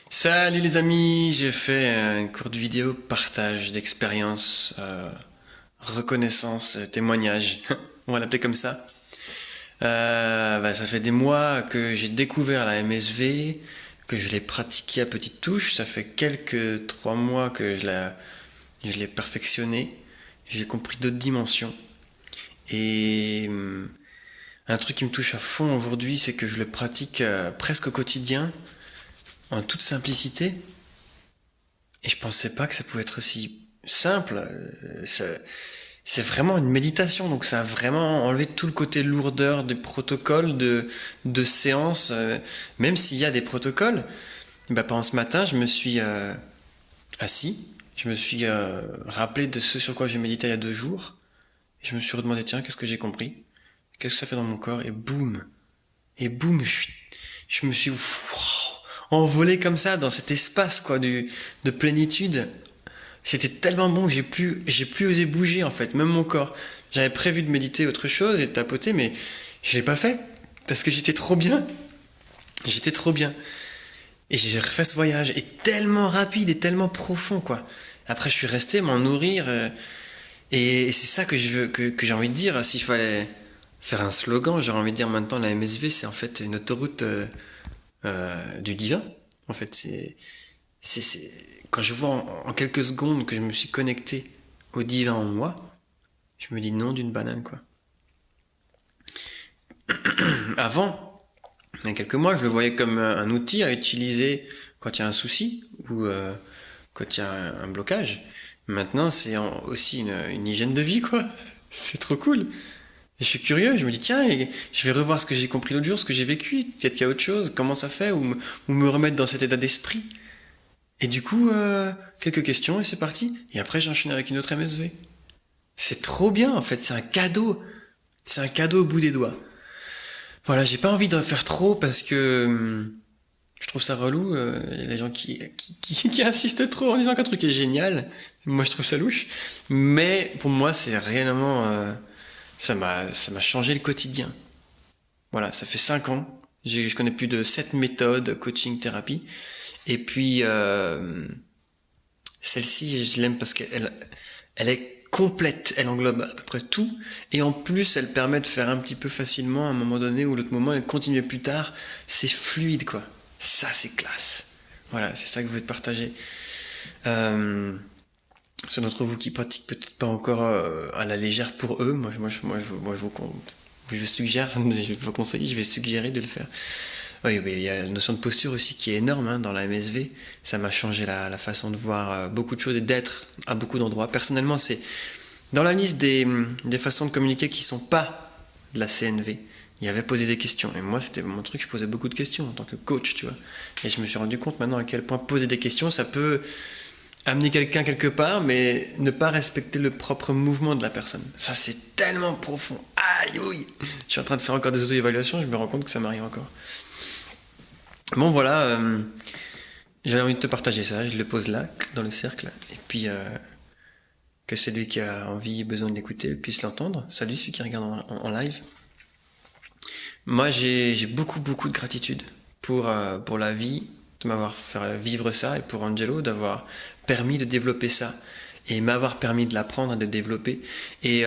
Salut les amis, j'ai fait un court de vidéo partage d'expérience, reconnaissance, témoignage, on va l'appeler comme ça. Ça fait des mois que j'ai découvert la MSV, que je l'ai pratiquée à petites touches. Ça fait quelques 3 mois que je l'ai perfectionné. J'ai compris d'autres dimensions. Et un truc qui me touche à fond aujourd'hui, c'est que je le pratique presque au quotidien, en toute simplicité. Et je pensais pas que ça pouvait être aussi simple. C'est vraiment une méditation, donc ça a vraiment enlevé tout le côté lourdeur des protocoles de séance. Même s'il y a des protocoles, pendant ce matin, je me suis assis, je me suis rappelé de ce sur quoi j'ai médité il y a 2 jours, et je me suis redemandé, tiens, qu'est-ce que j'ai compris? Qu'est-ce que ça fait dans mon corps? Et boum, je me suis envolé comme ça dans cet espace quoi de plénitude. C'était tellement bon que j'ai plus osé bouger en fait, même mon corps. J'avais prévu de méditer autre chose et de tapoter, mais je l'ai pas fait parce que j'étais trop bien. J'étais trop bien. Et j'ai refait ce voyage, et tellement rapide et tellement profond quoi. Après je suis resté m'en nourrir, et c'est ça que je veux, que j'ai envie de dire. S'il fallait faire un slogan, j'aurais envie de dire maintenant la MSV c'est en fait une autoroute du divin. En fait c'est quand je vois en quelques secondes que je me suis connecté au divin en moi, je me dis non d'une banane quoi. Avant, il y a quelques mois, je le voyais comme un outil à utiliser quand il y a un souci ou quand il y a un blocage. Maintenant, c'est aussi une hygiène de vie quoi. C'est trop cool. Et je suis curieux, je me dis tiens, je vais revoir ce que j'ai compris l'autre jour, ce que j'ai vécu, peut-être qu'il y a autre chose, comment ça fait, ou me remettre dans cet état d'esprit. Et du coup, quelques questions et c'est parti. Et après, j'ai enchaîné avec une autre MSV. C'est trop bien, en fait, c'est un cadeau. C'est un cadeau au bout des doigts. Voilà, j'ai pas envie d'en faire trop parce que je trouve ça relou. Y a les gens qui insistent trop en disant qu'un truc est génial. Moi, je trouve ça louche. Mais pour moi, c'est réellement... ça m'a changé le quotidien. Voilà, ça fait 5 ans. Je connais plus de 7 méthodes coaching thérapie. Et puis, celle-ci, je l'aime parce elle est complète, elle englobe à peu près tout, et en plus, elle permet de faire un petit peu facilement à un moment donné ou l'autre moment, et continuer plus tard. C'est fluide, quoi. Ça, c'est classe. Voilà, c'est ça que je veux te partager. Euh, Ceux d'entre vous qui pratiquent peut-être pas encore à la légère pour eux, je vous suggère, je vous conseille, je vais suggérer de le faire. Oui, mais il y a la notion de posture aussi qui est énorme hein, dans la MSV. Ça m'a changé la façon de voir beaucoup de choses et d'être à beaucoup d'endroits. Personnellement, c'est dans la liste des façons de communiquer qui sont pas de la CNV. Il y avait posé des questions. Et moi, c'était mon truc, je posais beaucoup de questions en tant que coach, tu vois. Et je me suis rendu compte maintenant à quel point poser des questions, ça peut amener quelqu'un quelque part, mais ne pas respecter le propre mouvement de la personne. Ça, c'est tellement profond. Aïe, oui. Je suis en train de faire encore des auto-évaluations, je me rends compte que ça m'arrive encore. Bon, voilà, j'avais envie de te partager ça, je le pose là, dans le cercle, et puis que celui qui a envie, besoin de l'écouter, puisse l'entendre. Salut celui qui regarde en live. Moi, j'ai beaucoup, beaucoup de gratitude pour la vie, de m'avoir fait vivre ça, et pour Angelo, d'avoir permis de développer ça, et m'avoir permis de l'apprendre et de développer. Et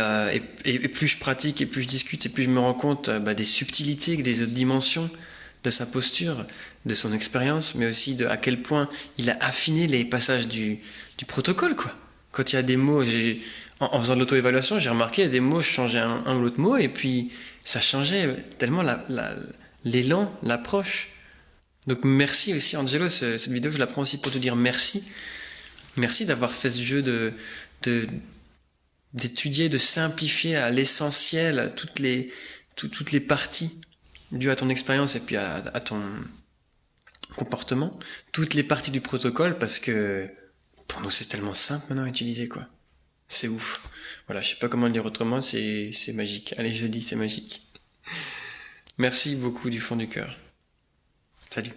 plus je pratique, et plus je discute, et plus je me rends compte des subtilités, des autres dimensions de sa posture, de son expérience, mais aussi de à quel point il a affiné les passages du protocole, quoi. Quand il y a des mots, en faisant de l'auto-évaluation, j'ai remarqué, il y a des mots, je changeais un ou l'autre mot, et puis ça changeait tellement l'élan, l'approche. Donc merci aussi Angelo, cette vidéo, je la prends aussi pour te dire merci. Merci d'avoir fait ce jeu de d'étudier, de simplifier à l'essentiel toutes les parties dues à ton expérience et puis à ton comportement, toutes les parties du protocole, parce que pour nous c'est tellement simple maintenant à utiliser quoi. C'est ouf. Voilà, je sais pas comment le dire autrement, c'est magique. Allez, je dis c'est magique. Merci beaucoup du fond du cœur. Salut.